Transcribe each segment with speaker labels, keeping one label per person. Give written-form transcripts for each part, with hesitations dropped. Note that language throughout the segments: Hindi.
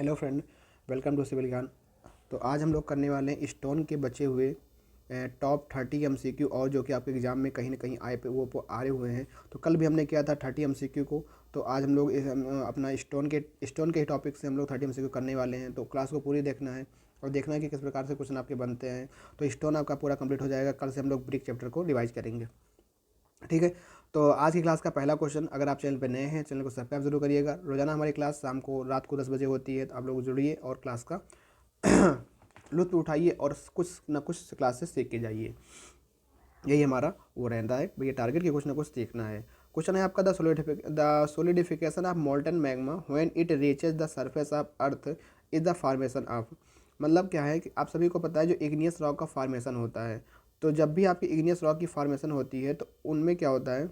Speaker 1: Hello friend, welcome to civil Gyan. तो आज हम लोग करने वाले हैं स्टोन के बचे हुए टॉप 30 एमसीक्यू और जो कि आपके एग्ज़ाम में कहीं ना कहीं आए पे वो आ रहे हुए हैं। तो कल भी हमने किया था 30 एमसीक्यू को। तो आज हम लोग अपना स्टोन के टॉपिक से हम लोग 30 एमसीक्यू करने वाले हैं। तो क्लास को पूरी देखना है और देखना है कि किस प्रकार से क्वेश्चन आपके बनते हैं। तो स्टोन आपका पूरा कंप्लीट हो जाएगा। कल से हम लोग ब्रिक चैप्टर को रिवाइज करेंगे, ठीक है। तो आज की क्लास का पहला क्वेश्चन, अगर आप चैनल पर नए हैं चैनल को सब्सक्राइब जरूर करिएगा। रोजाना हमारी क्लास शाम को रात को 10 बजे होती है, तो आप लोग जुड़िए और क्लास का लुत्फ उठाइए और कुछ ना कुछ क्लास से सीख के जाइए। यही हमारा वो रहता है भैया, टारगेट की कुछ ना कुछ सीखना है। क्वेश्चन है आपका, the solidification of molten magma when it reaches the surface of earth is the formation of. मतलब क्या है कि आप सभी को पता है जो इग्नियस रॉक का फॉर्मेशन होता है। तो जब भी आपकी इग्नियस रॉक की फॉर्मेशन होती है तो उनमें क्या होता है,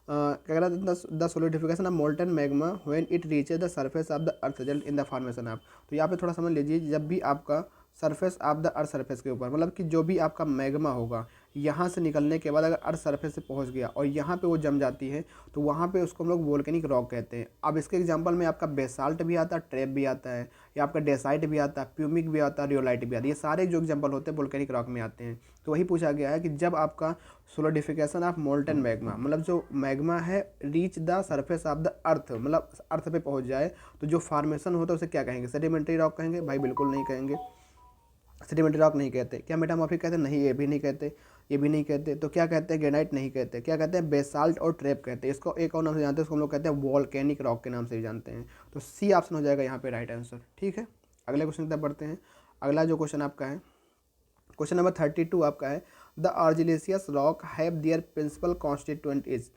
Speaker 1: क्या कहता है, the solidification of molten magma when it reaches the surface of the earth result in the formation of. तो यहाँ पे थोड़ा समझ लीजिए, जब भी आपका surface of the earth surface के ऊपर, मतलब कि जो भी आपका मैग्मा होगा यहाँ से निकलने के बाद अगर अर्थ सरफेस से पहुँच गया और यहाँ पे वो जम जाती है, तो वहाँ पे उसको हम लोग वोल्केनिक रॉक कहते हैं। अब इसके एग्जांपल में आपका बेसाल्ट भी आता है, ट्रेप भी आता है, या आपका डेसाइट भी आता है, प्यूमिक भी आता है, रियोलाइट भी आता है। ये सारे जो एग्जांपल होते हैं वोल्केनिक रॉक में आते हैं। तो वही पूछा गया है कि जब आपका सोलिडिफिकेशन ऑफ मोल्टन मैग्मा, मतलब जो मैग्मा है reach the surface of the earth, मतलब अर्थ पे पहुंच जाए, तो जो फॉर्मेशन होता है उसे क्या कहेंगे? सेडिमेंट्री रॉक कहेंगे? भाई बिल्कुल नहीं कहेंगे, सेडिमेंट्री रॉक नहीं कहते। क्या मेटामॉर्फिक कहते हैं? नहीं, ये भी नहीं कहते, ये भी नहीं कहते। तो क्या कहते हैं? ग्रेनाइट नहीं कहते। क्या कहते हैं? बेसाल्ट और ट्रेप कहते हैं। इसको एक और नाम से जानते हैं, इसको हम लोग कहते हैं वॉल्केनिक रॉक के नाम से भी जानते हैं। तो सी ऑप्शन हो जाएगा यहाँ पे राइट आंसर, ठीक है। अगले क्वेश्चन की तरफ बढ़ते हैं। अगला जो क्वेश्चन आपका है, क्वेश्चन नंबर 32 आपका है, the argillaceous rock have their principal constituent is.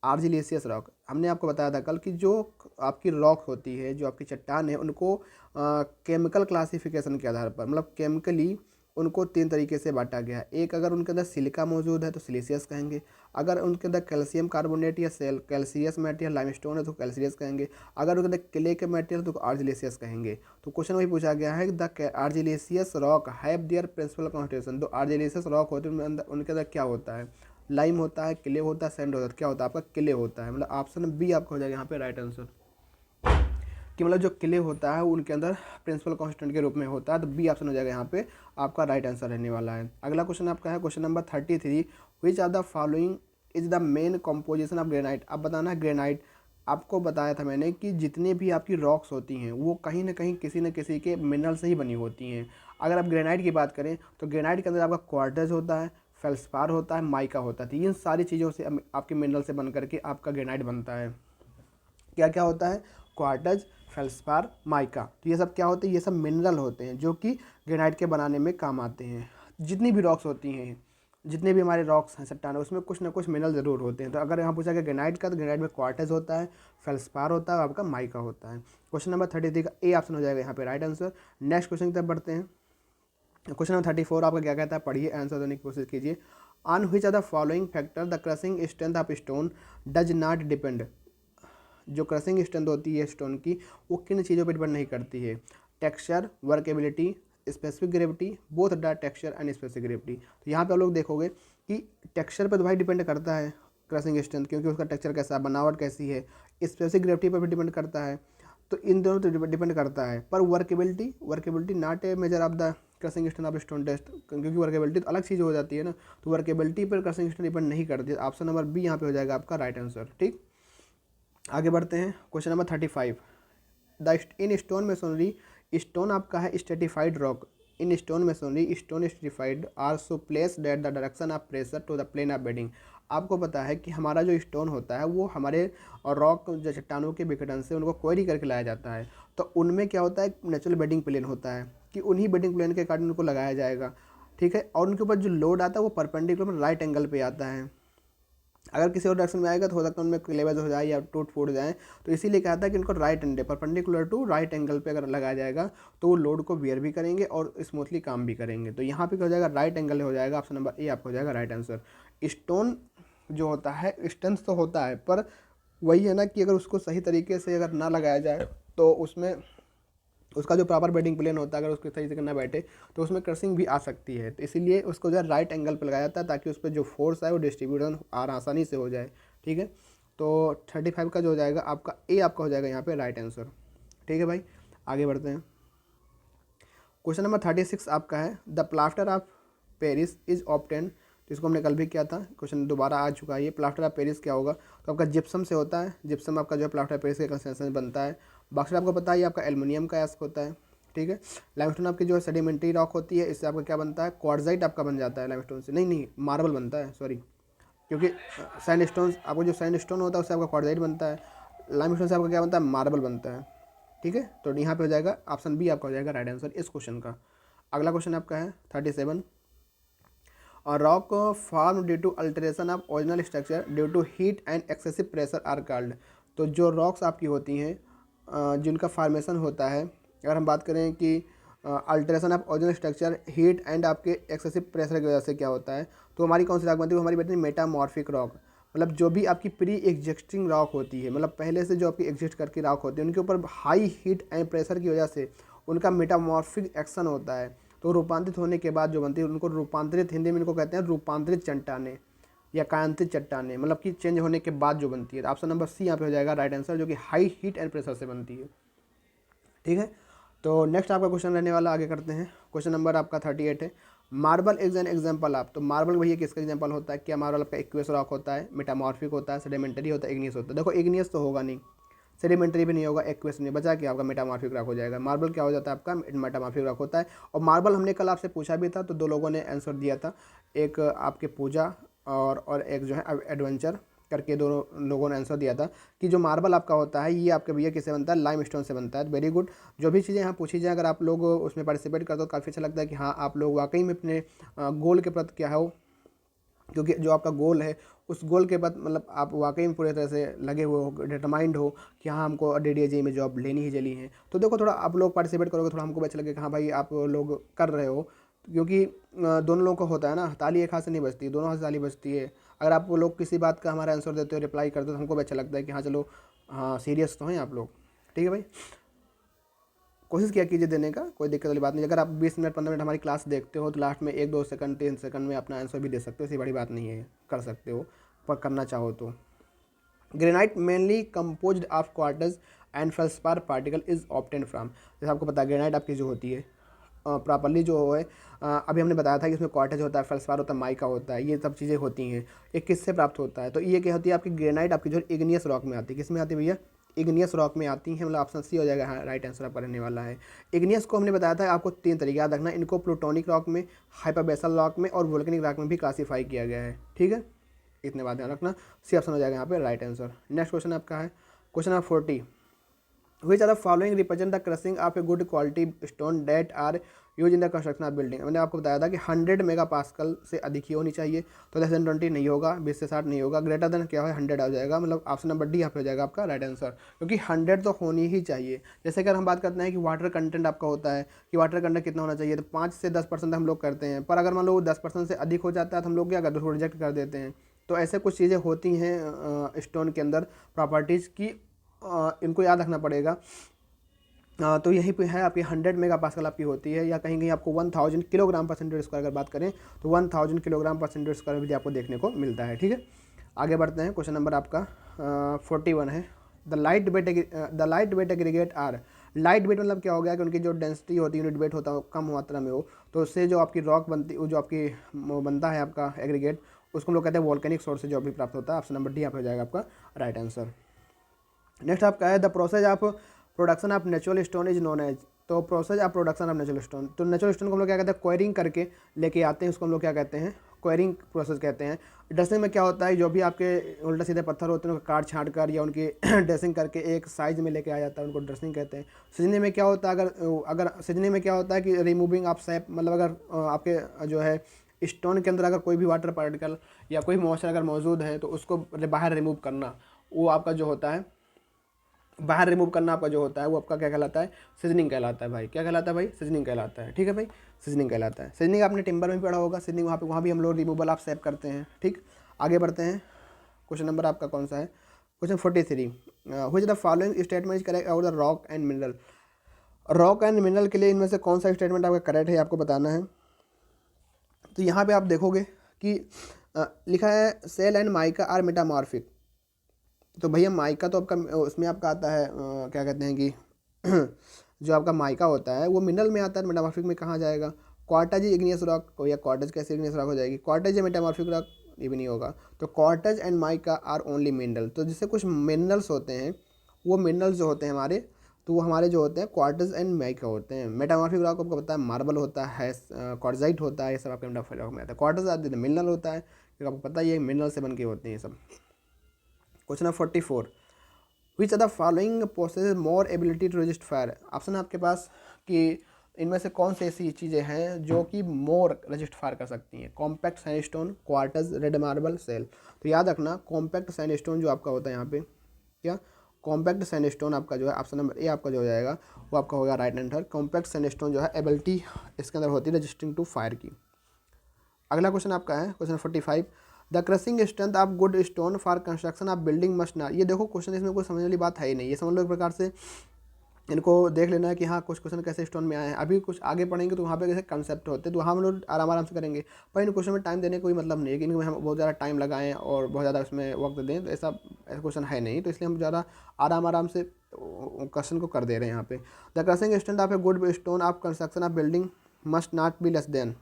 Speaker 1: Argillaceous rock, हमने आपको बताया था कल कि जो आपकी रॉक होती है, जो आपकी चट्टान है, उनको केमिकल क्लासिफिकेशन के आधार पर, मतलब केमिकली उनको 3 तरीके से बांटा गया है। एक, अगर उनके अंदर सिलिका मौजूद है तो सिलिशियस कहेंगे। अगर उनके अंदर कैल्शियम कार्बोनेट या कैल्शियस मटेरियल लाइमस्टोन है तो कैल्शियस कहेंगे। अगर उनके अंदर क्ले के मटेरियल तो आर्जिलेसियस कहेंगे। तो क्वेश्चन वही पूछा गया है, the argillaceous rock have their principal constitution. तो आर्जिलेसियस रॉक होते हैं उनके अंदर क्या होता है? लाइम होता है, क्ले होता है, सैंड होता है। क्या होता है? आपका क्ले होता है। मतलब ऑप्शन बी आपका हो जाएगा यहाँ पे राइट आंसर, कि मतलब जो क्ले होता है उनके अंदर प्रिंसिपल कांस्टेंट के रूप में होता है। तो बी ऑप्शन हो जाएगा यहाँ पे आपका राइट आंसर रहने वाला है। अगला क्वेश्चन आपका है question number 33, which are the following is the main composition of granite. अब बताना है ग्रेनाइट, आपको बताया था मैंने कि जितनी भी आपकी रॉक्स होती हैं वो कहीं ना कहीं किसी न किसी के मिनरल से ही बनी होती हैं। अगर आप ग्रेनाइट की बात करें तो ग्रेनाइट के अंदर आपका क्वार्टज होता है, फेल्सपार होता है, माइका होता है। तो इन सारी चीज़ों से आपके मिनरल से बन करके आपका ग्रेनाइट बनता है। क्या क्या होता है? Quartz, feldspar, mica. तो ये सब क्या होते हैं? ये सब मिनरल होते हैं जो कि ग्रेनाइट के बनाने में काम आते हैं। जितनी भी रॉक्स होती हैं, जितने भी हमारे रॉक्स हैं चट्टान, उसमें कुछ ना कुछ मिनरल ज़रूर होते हैं। तो अगर यहाँ पूछा गया ग्रेनाइट का, तो ग्रेनाइट में क्वार्टज होता है, फेल्सपार होता है और आपका माइका होता है। क्वेश्चन नंबर 33 का ए ऑप्शन हो जाएगा यहाँ पे राइट आंसर। नेक्स्ट क्वेश्चन की तरफ बढ़ते हैं। क्वेश्चन नंबर 34 आपका क्या कहता है, पढ़िए, आंसर देने की कोशिश कीजिए। On which are the following factor the crushing strength of stone does not depend. जो क्रशिंग स्ट्रेंथ होती है स्टोन की, वो किन चीज़ों पर डिपेंड नहीं करती है? Texture, workability, specific gravity, both the texture and specific gravity. तो यहाँ पे आप लोग देखोगे कि टेक्सचर पर तो भाई डिपेंड करता है क्रशिंग स्ट्रेंथ, क्योंकि उसका टेक्सचर कैसा है, बनावट कैसी है। स्पेसिफिक ग्रेविटी पर भी डिपेंड करता है। तो इन दोनों तो डिपेंड करता है। पर workability not a measure of the crushing strength of stone test, क्योंकि वर्केबिलिटी तो अलग चीज़ हो जाती है ना। तो वर्केबिलिटी पर क्रशिंग स्ट्रेंथ डिपेंड नहीं करती। ऑप्शन नंबर बी यहाँ पे हो जाएगा आपका राइट आंसर, ठीक। आगे बढ़ते हैं। Question number 35, the in stone masonry, stone आपका है stratified rock. In stone masonry stone stratified are so place that the direction of pressure to the plane of bedding. आपको पता है कि हमारा जो स्टोन होता है वो हमारे और रॉक जो चट्टानों के विघटन से उनको क्वेरी करके लाया जाता है। तो उनमें क्या होता है, नेचुरल बेडिंग प्लेन होता है कि उन्हीं बेडिंग प्लेन के कारण उनको लगाया जाएगा, ठीक है। और उनके ऊपर जो लोड आता है वो परपेंडिकुलर राइट एंगल पे आता है। अगर किसी और डायरेक्शन में आएगा तो हो सकता है उनमें क्लेवेज हो जाए या टूट फूट जाए। तो इसीलिए कहता है कि उनको right and perpendicular to right angle पे अगर लगाया जाएगा तो वो लोड को बियर भी करेंगे और स्मूथली काम भी करेंगे। तो यहाँ पे क्या हो जाएगा, राइट एंगल हो जाएगा। ऑप्शन नंबर ए आपको हो जाएगा राइट आंसर। स्टोन जो होता है स्ट्रेंथ तो होता है, पर वही है ना कि अगर उसको सही तरीके से अगर ना लगाया जाए तो उसमें उसका जो प्रॉपर बेडिंग प्लेन होता है अगर उसके सही से ना बैठे तो उसमें क्रशिंग भी आ सकती है। तो इसीलिए उसको जो है राइट एंगल पर लगाया जाता है ताकि उस पर जो फोर्स है वो डिस्ट्रीब्यूशन आसानी से हो जाए, ठीक है। तो 35 का जो हो जाएगा आपका ए आपका हो जाएगा यहाँ पे राइट आंसर। ठीक है भाई, आगे बढ़ते हैं। क्वेश्चन नंबर 36 आपका है, the plaster of Paris is obtain. तो इसको हमने कल भी किया था, क्वेश्चन दोबारा आ चुका है। ये प्लास्टर ऑफ पेरिस क्या होगा, तो आपका जिप्सम से होता है। जिप्सम आपका जो है प्लास्टर ऑफ पेरिस के कंसिस्टेंसी बनता है। बॉक्साइट आपको पता है ये आपका एल्युमिनियम का एस्क होता है। ठीक है। लाइमस्टोन आपकी जो है सेडिमेंट्री रॉक होती है, इससे आपका क्या बनता है, क्वार्ट्जाइट आपका बन जाता है लाइमस्टोन से। नहीं, मार्बल बनता है, सॉरी, क्योंकि सैंडस्टोन आपको जो सैंडस्टोन होता है उससे आपका क्वार्ट्जाइट बनता है। लाइमस्टोन से आपका क्या बनता है, मार्बल बनता है। ठीक है, तो यहाँ पे हो जाएगा ऑप्शन बी आपका हो जाएगा राइट आंसर इस क्वेश्चन का। अगला क्वेश्चन आपका है 37, और rock form due to alteration of original structure due to heat and excessive pressure are called. तो जो रॉक्स आपकी होती हैं जिनका फार्मेशन होता है, अगर हम बात करें कि alteration of original structure, heat and आपके एक्सेसिव प्रेशर की वजह से क्या होता है, तो हमारी कौन सी रॉक बनती है, वो हमारी बनती है मेटामॉर्फिक रॉक। मतलब जो भी आपकी प्री एग्जिस्टिंग रॉक होती है, मतलब पहले से जो आपकी एग्जिस्ट करके रॉक होती है, उनके ऊपर हाई हीट एंड प्रेशर की वजह से उनका मेटामॉर्फिक एक्शन होता है। तो रूपांतरित होने के बाद जो बनती है उनको रूपांतरित, हिंदी में इनको कहते हैं रूपांतरित चट्टानें या कायांतरित चट्टानें, मतलब कि चेंज होने के बाद जो बनती है। ऑप्शन नंबर सी यहाँ पे हो जाएगा राइट आंसर, जो कि हाई हीट एंड प्रेशर से बनती है। ठीक है, तो नेक्स्ट आपका क्वेश्चन रहने वाला, आगे करते हैं। क्वेश्चन नंबर आपका 38 है, marble is an example of. तो मार्बल भैया किसका एग्जाम्पल होता है, क्या मार्बल आपका एक्वेस रॉक होता है, मेटामॉर्फिक होता है, सेडिमेंटरी होता है, इग्नियस होता है। देखो इग्नियस तो होगा नहीं, सेडिमेंटरी भी नहीं होगा, एक्वेस नहीं, बचा कि आपका मेटामॉर्फिक रॉक हो जाएगा। मार्बल क्या हो जाता है आपका, मेटामॉर्फिक रॉक होता है। और मार्बल हमने कल आपसे पूछा भी था, तो दो लोगों ने आंसर दिया था, एक आपके पूजा और एक जो है एडवेंचर करके, दोनों लोगों ने आंसर दिया था कि जो मार्बल आपका होता है ये आपके भैया किससे बनता है, लाइम स्टोन से बनता है। वेरी गुड, जो भी चीज़ें यहाँ पूछी जाए अगर आप लोग उसमें पार्टिसिपेट करते हो तो काफ़ी अच्छा लगता है कि हाँ आप लोग वाकई में अपने गोल के प्रति क्या है, क्योंकि जो आपका गोल है उस गोल के बाद मतलब आप वाकई में पूरी तरह से लगे हुए हो, डिटरमाइंड हो कि हाँ हमको DDAJ में जॉब लेनी ही चली है। तो देखो थोड़ा आप लोग पार्टिसिपेट करोगे, थोड़ा हमको अच्छा लगेगा कि हाँ भाई आप लोग कर रहे हो, क्योंकि दोनों लोगों को होता है ना, ताली एक हाथ से नहीं बजती, दोनों हाथ से ताली बजती है। अगर आप लोग किसी बात का हमारा आंसर देते हो, रिप्लाई करते हो, तो हमको भी अच्छा लगता है कि हाँ चलो हाँ सीरियस तो हैं आप लोग। ठीक है भाई, कोशिश किया कीजिए देने का, कोई दिक्कत वाली बात नहीं। अगर आप 20 मिनट 15 मिनट हमारी क्लास देखते हो तो लास्ट में 1-2 सेकंड 3 सेकंड में अपना आंसर भी दे सकते हो, ऐसी बड़ी बात नहीं है, कर सकते हो पर करना चाहो तो। Granite mainly composed of quartz and feldspar particle is obtain from. जैसे आपको पता है ग्रेनाइट आपकी जो होती है प्रॉपरली जो है अभी हमने बताया था कि इसमें क्वार्टज होता है, फेल्सपार होता है, माइका होता है, ये सब चीज़ें होती हैं। ये किससे प्राप्त होता है, तो ये क्या होती है आपकी ग्रेनाइट आपकी जो इग्नियस रॉक में आती है। किस में आती है भैया, इग्नियस रॉक में आती है, मतलब ऑप्शन सी हो जाएगा, हाँ राइट आंसर आपका रहने वाला है। इग्नियस को हमने बताया था आपको 3 तरीके याद रखना, इनको प्लूटोनिक रॉक में, हाइपरबेसल रॉक में और वोल्केनिक रॉक में भी क्लासीफाई किया गया है। ठीक है, इतने बात ध्यान रखना, सी ऑप्शन हो जाएगा यहाँ पे राइट आंसर। नेक्स्ट क्वेश्चन आपका है question number 40, which are the following represent the crushing of a good quality stone that are use in the construction of building. मैंने आपको बताया था कि 100 मेगा पास्कल से अधिक ही होनी चाहिए, तो लेस देन 20 नहीं होगा, 20 से 60 नहीं होगा, ग्रेटर देन क्या है 100 आ जाएगा, मतलब ऑप्शन नंबर डी यहाँ पे हो जाएगा आपका राइट आंसर, क्योंकि 100 तो होनी ही चाहिए। जैसे अगर हम बात करते हैं कि वाटर कंटेंट आपका होता है कि वाटर कंटेंट कितना होना चाहिए, तो 5 से 10% हम लोग करते हैं, पर अगर मान लो 10% से अधिक हो जाता है तो हम लोग क्या करते हैं, उसको रिजेक्ट कर देते हैं। तो ऐसे कुछ चीज़ें होती हैं स्टोन के अंदर प्रॉपर्टीज़ की, इनको याद रखना पड़ेगा। तो यहीं पे है आपकी 100 मेगा पास्कल आपकी होती है, या कहीं कहीं आपको 1000 किलोग्राम पर सेंटीमीटर स्क्वायर अगर बात करें तो 1000 किलोग्राम पर सेंटीमीटर स्क्वायर भी आपको देखने को मिलता है। ठीक है, आगे बढ़ते हैं। क्वेश्चन नंबर आपका 41 है, the light weight aggregate are. Light weight मतलब क्या हो गया कि उनकी जो डेंसिटी होती है, यूनिट वेट होता है कम मात्रा में हो, तो उससे जो आपकी रॉक बनती, वो जो आपकी बनता है आपका एग्रीगेट, उसको हम लोग कहते हैं वोल्केनिक सोर्स से जो भी प्राप्त होता है। ऑप्शन नंबर डी यहाँ पे हो जाएगा आपका राइट आंसर। नेक्स्ट आपका है the process of production of natural stone is known as. तो process of production of natural stone, तो नेचुरल स्टोन को हम लोग क्या कहते हैं, क्वेरिंग करके लेके आते हैं, उसको हम लोग क्या कहते हैं, क्वेरिंग प्रोसेस कहते हैं। ड्रेसिंग में क्या होता है, जो भी आपके उल्टा सीधे पत्थर होते हैं उनको काट छाँट कर या उनकी ड्रेसिंग करके एक साइज में लेके आ जाता है, उनको ड्रेसिंग कहते हैं। सिजने में क्या होता है, अगर सिजने में क्या होता है कि रिमूविंग ऑफ सैप, मतलब अगर आपके जो है स्टोन के अंदर अगर कोई भी वाटर पार्टिकल या कोई मॉइस्चर अगर मौजूद है तो उसको बाहर रिमूव करना, वो आपका जो होता है बाहर रिमूव करना आपका जो होता है वो आपका क्या कहलाता है, सीजनिंग कहलाता है भाई। क्या कहलाता है भाई, सीजनिंग कहलाता है। ठीक है भाई, सीजनिंग कहलाता है। सीजनिंग आपने टिम्बर में पढ़ा होगा, सीजनिंग वहाँ भी हम लोग रिमूवल ऑफ सैप करते हैं। ठीक, आगे बढ़ते हैं। क्वेश्चन नंबर आपका कौन सा है, question 43, which the following statement is correct about the rock and mineral. Rock and mineral के लिए इनमें से कौन सा स्टेटमेंट आपका करेक्ट है आपको बताना है। तो यहाँ पे आप देखोगे कि लिखा है shale and mica are metamorphic. तो भैया माइका तो आपका उसमें आपका आता है क्या कहते हैं कि जो आपका माइका होता है वो मिनरल में आता है, मेटामॉर्फिक में कहाँ जाएगा। क्वार्टज इग्नियस रॉक, या क्वार्टज कैसे इग्नियस रॉक हो जाएगी, क्वार्टज या मेटामॉर्फिक रॉक, ये भी नहीं होगा। तो quartz and mica are only mineral. तो जिससे कुछ मिनरल्स होते हैं, वो मिनरल्स जो होते हैं हमारे, तो वो हमारे जो होते हैं क्वार्टज एंड माइका होते हैं। मेटामॉर्फिक रॉक आपको पता है मार्बल होता है, क्वार्टजाइट होता है, ये सब आपके मेटामॉर्फिक रॉक में आता है। क्वार्टज आते हैं मिनरल होता है, क्योंकि आपको पता है ये मिनरल से बन के होते हैं ये सब। Question number 44, which are the following possess more ability to resist fire. Option है आपके पास कि इनमें से कौन सी ऐसी चीज़ें हैं जो कि मोर रजिस्ट फायर कर सकती हैं। Compact sandstone, quartz, red marble, shale. तो याद रखना कॉम्पैक्ट सैंडस्टोन जो आपका होता है यहाँ पे, क्या कॉम्पैक्ट सैंडस्टोन आपका जो है ऑप्शन नंबर ए आपका जो हो जाएगा वो आपका होगा राइट आंसर। कॉम्पैक्ट सैंडस्टोन जो है एबिलिटी इसके अंदर होती है रजिस्टिंग टू फायर की। अगला क्वेश्चन आपका है question 45, the crushing strength of good stone for construction of building must not. ये देखो क्वेश्चन इसमें कोई समझने वाली बात है ही नहीं, ये समझ लो एक प्रकार से इनको देख लेना है कि हाँ कुछ क्वेश्चन कैसे स्टोन में आए हैं। अभी कुछ आगे पढ़ेंगे तो वहाँ पे कैसे कंसेप्ट होते हैं, तो वहाँ हम लोग आराम आराम से करेंगे। पर इन क्वेश्चन में टाइम देने का कोई मतलब नहीं है कि इनमें हम बहुत ज़्यादा टाइम लगाएं और बहुत ज़्यादा उसमें वक्त दें, तो ऐसा क्वेश्चन है नहीं। तो इसलिए हम ज़्यादा आराम आराम से क्वेश्चन को कर दे रहे हैं यहाँ पे। The crushing strength of a good stone of construction of building must not be less than,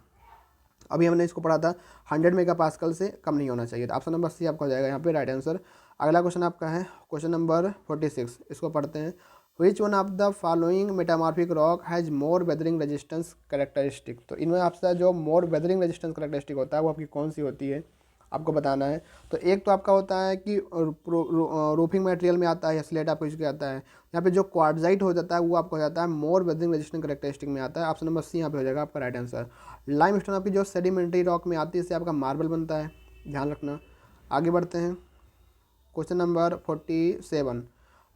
Speaker 1: अभी हमने इसको पढ़ा था 100 मेगा पास्कल से कम नहीं होना चाहिए। तो ऑप्शन नंबर सी आपका हो जाएगा यहाँ पे राइट आंसर। अगला क्वेश्चन आपका है क्वेश्चन नंबर 46, इसको पढ़ते हैं। Which one of the following metamorphic rock has more weathering resistance characteristic. तो इनमें आपसे जो मोर वेदरिंग रेजिस्टेंस करेक्टरिस्टिक होता है वो आपकी कौन सी होती है आपको बताना है। तो एक तो आपका होता है कि रूफिंग मटेरियल में आता है या स्लेट आपको इसके आता है। यहाँ पे जो क्वार्टजाइट हो जाता है वो आपको हो जाता है मोर वेदरिंग रेजिस्टेंस करेक्टरिस्टिक में आता है। ऑप्शन नंबर सी यहाँ पे हो जाएगा आपका राइट आंसर। लाइम स्टोन आपकी जो सेडिमेंट्री रॉक में आती है इससे आपका मार्बल बनता है, ध्यान रखना। आगे बढ़ते हैं question number 47,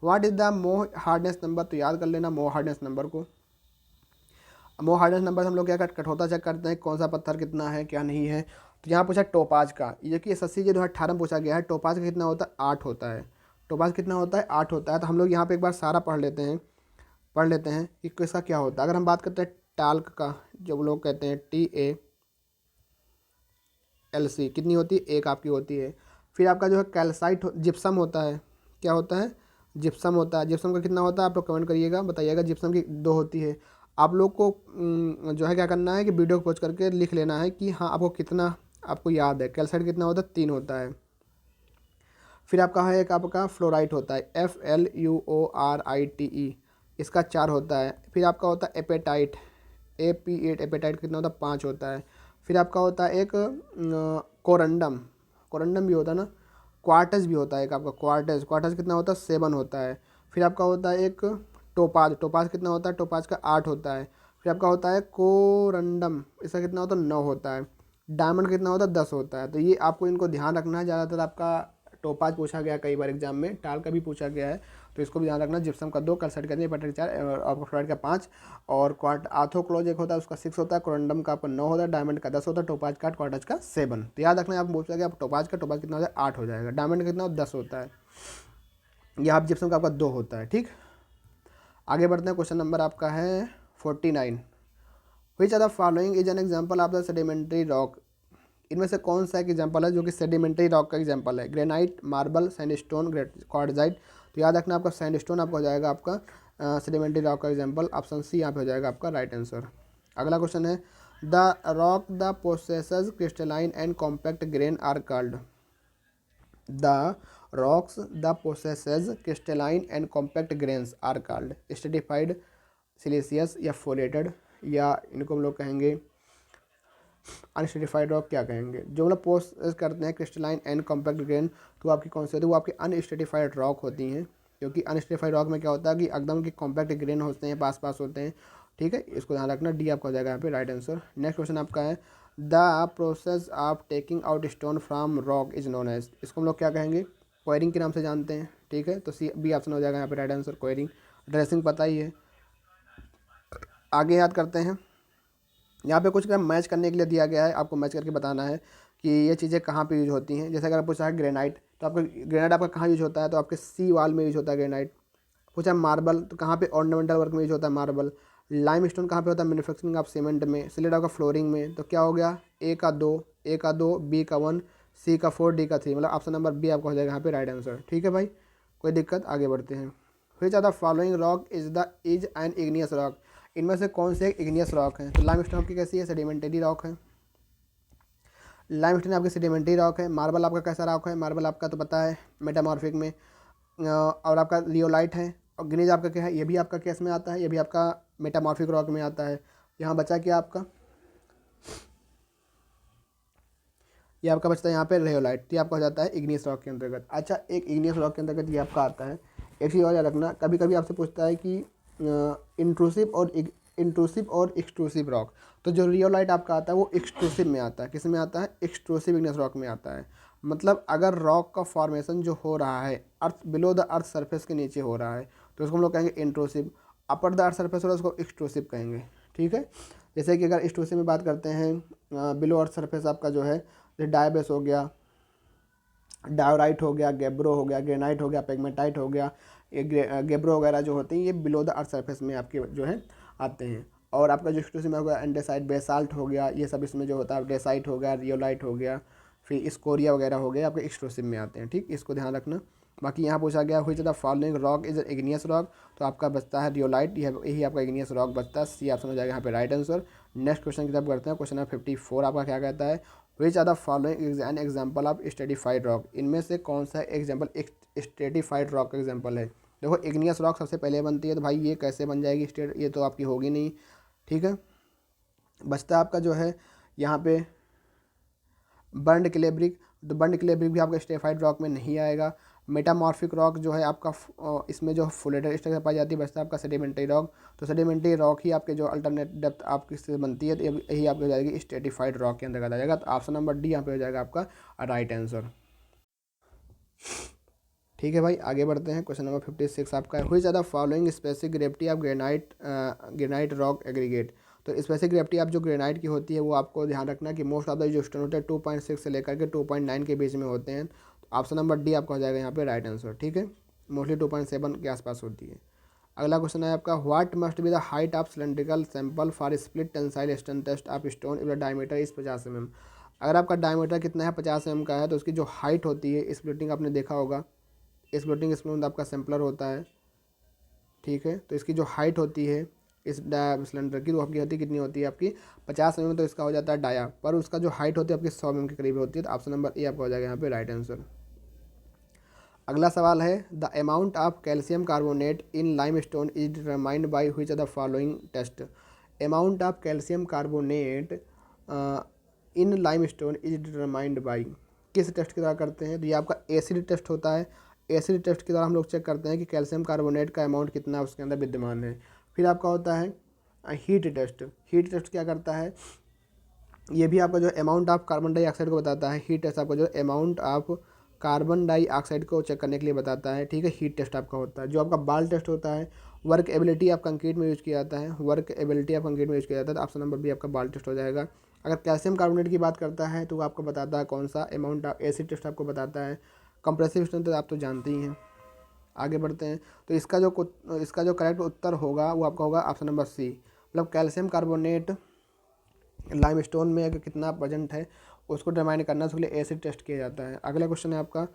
Speaker 1: what is the मोह हार्डनेस नंबर। तो याद कर लेना मोह हार्डनेस नंबर को। मोह हार्डनेस नंबर हम लोग क्या कठोरता चेक करते हैं, कौन सा पत्थर कितना है क्या नहीं है। तो यहाँ पूछा टोपाज का, ये कि SSC जो 2018 में पूछा गया है, टोपाज का कितना होता है 8 होता है। टोपाज कितना होता है 8 होता है। तो हम लोग यहाँ पे एक बार सारा पढ़ लेते हैं कि किसका क्या होता है। अगर हम बात करते हैं टाल्क का, जो लोग कहते हैं TALC, कितनी होती है 1 आपकी होती है। फिर आपका जो है कैल्साइट जिप्सम होता है, क्या होता है जिप्सम होता है। जिप्सम का कितना होता है आप लोग कमेंट करिएगा, बताइएगा। जिप्सम की 2 होती है। आप लोग को जो है क्या करना है कि वीडियो को पॉज करके लिख लेना है कि हाँ आपको कितना आपको याद है। कैल्साइट कितना होता है 3 होता है। फिर आपका है एक आपका फ्लोराइट होता है FLUORITE, इसका 4 होता है। फिर आपका होता है एपेटाइट AP8, एपेटाइट कितना होता है 5 होता है। फिर आपका होता है एक कोरंडम भी होता है ना। क्वार्टज भी होता है एक आपका क्वार्टज कितना होता है 7 होता है। फिर आपका होता है एक टोपाज कितना होता है, टोपाज का 8 होता है। फिर आपका होता है कोरंडम, इसका कितना होता है 9 होता है। डायमंड कितना होता है 10 होता है। तो ये आपको इनको ध्यान रखना है। ज़्यादातर आपका टोपाज पूछा गया कई बार एग्जाम में, टाल का भी पूछा गया है, तो इसको भी ध्यान रखना। जिप्सम का 2, कैल्साइट का 4, आपका फ्लोराइड का 5 और आर्थोक्लोज एक होता है उसका 6 होता है। कोरंडम का आपका 9 होता है। डायमंड का 10 होता है। टोपाज का क्वार्टज का 7। तो याद रखना आप पूछा गया आप टोपाज कितना होता है 8 हो जाएगा। डायमंड कितना 10 होता है। यह आप जिप्सम का आपका 2 होता है। ठीक, आगे बढ़ते हैं। क्वेश्चन नंबर आपका है 49, which are the following is an example of the sedimentary rock. इनमें से कौन सा एक एग्जाम्पल है जो कि सेडिमेंट्री रॉक का एग्जाम्पल है। Granite, marble, sandstone, quartzite. तो याद रखना आपका सैंडस्टोन आपका हो जाएगा आपका सेडिमेंट्री रॉक का एग्जाम्पल। ऑप्शन सी यहाँ पे हो जाएगा आपका राइट आंसर। अगला क्वेश्चन है the rock the possesses crystalline and compact grain are called. The rocks the possesses crystalline and compact grains are called stratified, siliceous या फोलेटेड, या इनको हम लोग कहेंगे अनस्ट्रेटिफाइड रॉक क्या कहेंगे। जो मतलब पोसेस करते हैं क्रिस्टलाइन एंड कॉम्पैक्ट ग्रेन, तो आपकी कौन सी होती है वो आपकी अनस्ट्रेटिफाइड रॉक होती हैं। क्योंकि अनस्ट्रेटिफाइड रॉक में क्या होता है कि एकदम की कॉम्पैक्ट ग्रेन होते हैं, पास होते हैं। ठीक है, इसको ध्यान रखना। डी आपका हो जाएगा यहाँ पे राइट आंसर। नेक्स्ट क्वेश्चन आपका है the process of taking out stone from rock is known as. इसको हम लोग क्या कहेंगे क्वेरिंग के नाम से जानते हैं। ठीक है, तो सी बी ऑप्शन हो जाएगा यहाँ पे राइट आंसर क्वेरिंग। ड्रेसिंग पता ही है। आगे याद करते हैं, यहाँ पे कुछ का मैच करने के लिए दिया गया है, आपको मैच करके बताना है कि ये चीज़ें कहाँ पे यूज होती हैं। जैसे अगर पूछा है ग्रेनाइट, तो आपका ग्रेनाइट आपका कहाँ यूज होता है, तो आपके सी वाल में यूज होता है ग्रेनाइट। पूछा मार्बल, तो कहाँ पे ऑर्नामेंटल वर्क में यूज होता है मार्बल। लाइम स्टोन कहाँ पे होता है मैन्युफैक्चरिंग ऑफ सीमेंट में। सिलेट आपका फ्लोरिंग में। तो क्या हो गया ए का 2, बी का 1, सी का 4, डी का 3, मतलब ऑप्शन नंबर बी आपका हो जाएगा यहाँ पे राइट आंसर। ठीक है भाई, कोई दिक्कत, आगे बढ़ते हैं। Which are the following rock is an igneous rock, इनमें से कौन से एक इग्नियस रॉक है? तो लाइमस्टोन आपकी कैसी है? सेडिमेंटरी रॉक है। लाइमस्टोन आपकी सेडिमेंटरी रॉक है। मार्बल आपका कैसा रॉक है? मार्बल आपका तो पता है मेटामॉर्फिक में। और आपका लियोलाइट है। और ग्नीज आपका क्या है? ये भी आपका केस में आता है, ये भी आपका मेटामॉर्फिक रॉक में आता है। यहाँ बचा क्या आपका? ये आपका बचता है यहाँ पे रेयोलाइट, तो ये आपका हो जाता है इग्नियस रॉक के अंतर्गत। अच्छा, एक इग्नियस रॉक के अंतर्गत ये आपका आता है। एक चीज़ और याद रखना, कभी कभी आपसे पूछता है कि इंट्रूसिव और एक्सट्रूसिव रॉक। तो जो रियोलाइट आपका आता है वो एक्सट्रूसिव में आता है। किस में आता है? एक्सट्रूसिव इग्नियस रॉक में आता है। मतलब अगर रॉक का फॉर्मेशन जो हो रहा है अर्थ बिलो द अर्थ सरफेस के नीचे हो रहा है तो उसको हम लोग कहेंगे intrusive. Upper the earth surface हो रहा है उसको एक्सट्रूसिव कहेंगे। ठीक है, जैसे कि अगर एक्सट्रूसिव में बात करते हैं, बिलो अर्थ सरफेस आपका जो है, जैसे डायबेस हो गया, डायोराइट हो गया, गेब्रो हो गया, ग्रेनाइट हो गया, पेगमेटाइट हो गया, ये गेब्रो वगैरह जो होते हैं ये बिलो द अर्थ सरफेस में आपके जो है आते हैं। और आपका जो एक्सट्रूसिव में हो गया एंडेसाइट, बेसाल्ट हो गया, ये सब इसमें जो होता है, डेसाइट हो गया, रियोलाइट हो गया, फिर स्कोरिया वगैरह हो गया, आपके एक्सट्रूसिव में आते हैं। ठीक, इसको ध्यान रखना। बाकी यहाँ पूछा गया which the following rock is igneous rock, तो आपका बचता है रियोलाइट, यही आपका इग्नियस रॉक बचता है। सी ऑप्शन हो जाएगा यहाँ पे राइट आंसर। नेक्स्ट क्वेश्चन की तरफ करते हैं। क्वेश्चन नंबर 54 आपका क्या कहता है? Which are the following is an example of stratified rock, इनमें से कौन सा एग्जाम्पल एक स्ट्रेटिफाइड रॉक का एग्जाम्पल है? देखो, इग्नियस रॉक सबसे पहले बनती है, तो भाई ये कैसे बन जाएगी स्टेट, ये तो आपकी होगी नहीं। ठीक है, बचता है आपका जो है यहाँ पे बर्न्ड क्ले ब्रिक। तो बर्न्ड क्ले ब्रिक भी आपका स्ट्रेटिफाइड रॉक में नहीं आएगा। मेटामॉर्फिक रॉक जो है आपका इसमें जो फ्लोरेटेड स्ट्रक्चर पाई जाती है, बचता है आपका सेडिमेंट्री रॉक। तो सेडिमेंट्री रॉक ही आपके जो अल्टरनेट डेप्थ आपकी से बनती है, तो यही आपकी हो जाएगी स्ट्रेटिफाइड रॉक के अंदर आ जाएगा। तो ऑप्शन नंबर डी यहाँ पे हो जाएगा आपका राइट आंसर। ठीक है भाई, आगे बढ़ते हैं। क्वेश्चन नंबर 56 आपका है which are the following specific gravity of granite rock aggregate. तो स्पेसिफिक ग्रेविटी आप जो ग्रेनाइट की होती है वो आपको ध्यान रखना कि मोस्ट ऑफ द जो स्टोन होते हैं 2.6 से लेकर के 2.9 के बीच में होते हैं। तो ऑप्शन नंबर डी आपका हो जाएगा यहाँ पे राइट आंसर। ठीक है, मोस्टली 2.7 के आसपास होती है। अगला क्वेश्चन है आपका what must be the height of cylindrical sample for split tensile strength test of stone if the diameter is 50 mm। अगर आपका डायमीटर कितना है 50 mm का है तो उसकी जो हाइट होती है, स्प्लिटिंग आपने देखा होगा, स्प्लिटिंग स्पून आपका सैम्पलर होता है। ठीक है, तो इसकी जो हाइट होती है इस सिलेंडर की, वो आपकी होती कितनी होती है आपकी 50 mm, तो इसका हो जाता है डाया, पर उसका जो हाइट होती है आपकी 100 mm के करीब होती है। तो ऑप्शन नंबर ए आपका हो जाएगा यहाँ पे राइट आंसर। अगला सवाल है the amount of calcium carbonate in limestone is determined by which are the following test. Amount of calcium carbonate in limestone is determined by, किस टेस्ट के द्वारा करते हैं? तो ये आपका एसिड टेस्ट होता है। एसिड टेस्ट के द्वारा हम लोग चेक करते हैं कि कैल्शियम कार्बोनेट का अमाउंट कितना उसके अंदर विद्यमान है। फिर आपका होता है हीट टेस्ट। हीट टेस्ट क्या करता है? ये भी आपका जो अमाउंट ऑफ कार्बन डाइऑक्साइड को बताता है। हीट टेस्ट आपका जो अमाउंट ऑफ कार्बन डाइऑक्साइड को चेक करने के लिए बताता है। ठीक है, हीट टेस्ट आपका होता है। जो आपका बाल टेस्ट होता है, वर्क एबिलिटी ऑफ कंक्रीट में यूज किया जाता है। वर्क एबिलिटी ऑफ कंक्रीट में यूज किया जाता है। तो ऑप्शन नंबर बी आपका बाल टेस्ट हो जाएगा। अगर कैल्शियम कार्बोनेट की बात करता है तो वो आपको बताता है कौन सा अमाउंट ऑफ एसिड टेस्ट आपको बताता है। कंप्रेसिव स्ट्रेंथ तो आप तो जानते ही हैं। आगे बढ़ते हैं, तो इसका जो करेक्ट उत्तर होगा वो आपका होगा ऑप्शन नंबर सी। मतलब कैल्शियम कार्बोनेट लाइमस्टोन में अगर कितना प्रेजेंट है उसको डिटरमाइन करना, उसके लिए एसिड टेस्ट किया जाता है। अगला क्वेश्चन है आपका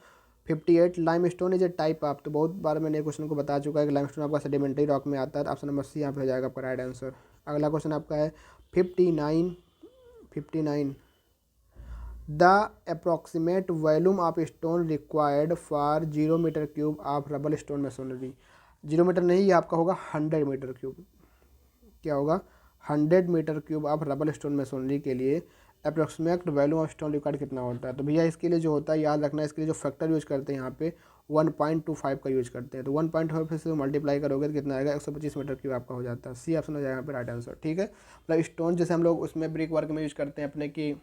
Speaker 1: 58 limestone is a type of. तो बहुत बार मैंने क्वेश्चन को बता चुका है कि लाइमस्टोन आपका सेडिमेंट्री रॉक में आता है। तो ऑप्शन नंबर सी यहाँ पे हो जाएगा आपका राइट आंसर। अगला क्वेश्चन आपका है 59 the approximate volume of stone required for 0 metre cube of rubble stone masonry. 0 metre नहीं, ये आपका होगा 100 मीटर क्यूब। क्या होगा? 100 metre cube of rubble stone masonry के लिए approximate value of stone required कितना होता है? तो भैया इसके लिए जो होता है याद रखना, इसके लिए जो फैक्टर यूज करते हैं यहाँ पे 1.25 का यूज करते हैं। तो 1.5 से मल्टीप्लाई करोगे तो कितना आएगा? 125 मीटर क्यूब आपका हो जाता है। सी ऑप्शन हो जाएगा यहाँ पे राइट आंसर। ठीक है, मतलब स्टोन जैसे हम लोग उसमें ब्रिक वर्क में यूज करते हैं अपने की,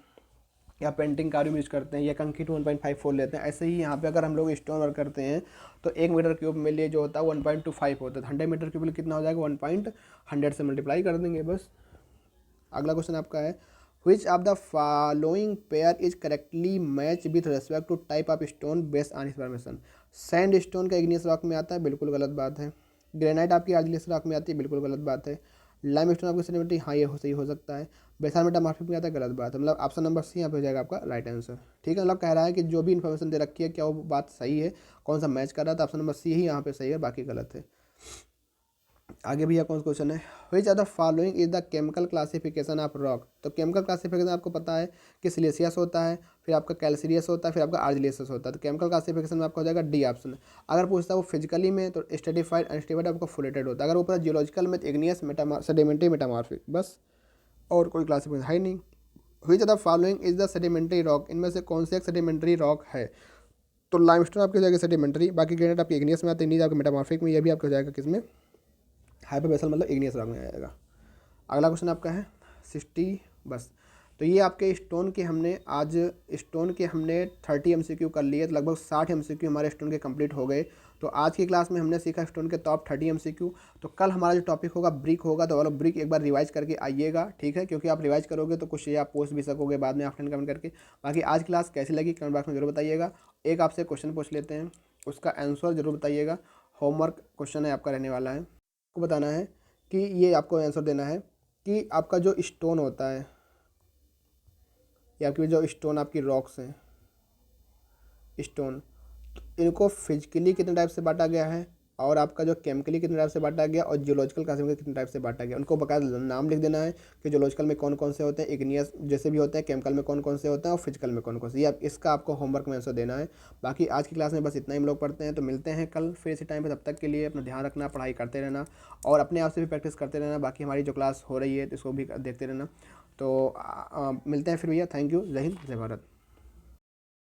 Speaker 1: या पेंटिंग कार्य में यूज करते हैं, या कंक्रीट 1.54 लेते हैं, ऐसे ही यहाँ पे अगर हम लोग स्टोन वर्क करते हैं तो 1 मीटर क्यूब में लिए जो होता है 1.25 होता है। 100 मीटर क्यूब में कितना हो जाएगा? 1.100 से मल्टीप्लाई कर देंगे बस। अगला क्वेश्चन आपका है which of the following pair is correctly match with respect to type of stone based on formation. Sandstone का इग्नियस रॉक में आता है, बिल्कुल गलत बात है। ग्रेनाइट आपकी आर्जिलस रॉक में आती है, बिल्कुल गलत बात है। लाइमस्टोन आपकी सेडिमेंट्री, हाँ ये सही हो सकता है। बेसाल्ट मेटामॉर्फिक में आता है, गलत बात है। मतलब ऑप्शन नंबर सी यहाँ पे हो जाएगा आपका राइट आंसर। ठीक है, मतलब कह रहा है कि जो भी इन्फॉर्मेशन दे रखी है क्या वो बात सही है, कौन सा मैच कर रहा है, तो ऑप्शन नंबर सी ही यहाँ पे सही है, बाकी गलत है। आगे भैया कौन सा क्वेश्चन है, which are the following is the chemical classification of rock. तो केमिकल क्लासिफिकेशन आपको पता है कि सिलिशियस होता है, फिर आपका कैल्सीरियस होता है, फिर आपका आर्जिलियस होता है। तो केमिकल क्लासिफिकेशन में आपका हो जाएगा डी ऑप्शन। अगर पूछता है वो फिजिकली में तो स्ट्रेटिफाइड, अनस्टेबल, आपका फुलेटेड होता है। अगर ऊपर जियोलॉजिकल में इग्नियस, सेडिमेंट्री, मेटामॉर्फिक, बस और कोई क्लासिफिकेशन है ही नहीं। Which are the following is the sedimentary rock, इनमें से कौन से एक सेडिमेंट्री रॉक है। तो लाइमस्टोन आपकी हो जाएगी सेडिमेंट्री, बाकी ग्रेनाइट आपकी इग्नियस में आती है, नीज आपके मेटामॉर्फिक में, ये भी आपका हो जाएगा किसमें, हाइपर मतलब इग्नियस रॉक में आएगा। अगला क्वेश्चन आपका है 60 बस। तो ये आपके स्टोन के हमने आज स्टोन के हमने 30 MCQ कर लिए, तो लगभग 60 MCQ हमारे स्टोन के कंप्लीट हो गए। तो आज की क्लास में हमने सीखा स्टोन के टॉप 30 MCQ। तो कल हमारा जो टॉपिक होगा ब्रिक होगा, तो वाला ब्रिक एक बार रिवाइज करके आइएगा, ठीक है, क्योंकि आप रिवाइज करोगे तो कुछ ये आप पोस्ट भी सकोगे बाद में ऑफलाइन कमेंट करके। बाकी आज क्लास कैसी लगी कमेंट बॉक्स में जरूर बताइएगा। एक आपसे क्वेश्चन पूछ लेते हैं, उसका आंसर जरूर बताइएगा। होमवर्क क्वेश्चन है आपका रहने वाला है, आपको बताना है कि ये आपको आंसर देना है कि आपका जो स्टोन होता है या आपकी जो स्टोन आपकी रॉक्स हैं स्टोन, तो इनको फिजिकली कितने टाइप से बांटा गया है, और आपका जो केमिकली कितने टाइप से बांटा गया, और जियोलॉजिकल क्लासिफिकेशन कितने टाइप से बांटा गया, उनको बकायदा नाम लिख देना है कि जियोलॉजिकल में कौन कौन से होते हैं, इग्नियस जैसे भी होते हैं, केमिकल में कौन कौन से होते हैं, और फिजिकल में कौन कौन से। ये इसका आपको होमवर्क में आंसर देना है। बाकी आज की क्लास में बस इतना ही हम लोग पढ़ते हैं, तो मिलते हैं कल फिर इसी टाइम पर। तब तक के लिए अपना ध्यान रखना, पढ़ाई करते रहना और अपने आप से भी प्रैक्टिस करते रहना। बाकी हमारी जो क्लास हो रही है तो इसको भी देखते रहना। तो मिलते हैं फिर भैया, थैंक यू, जय हिंद, जय भारत।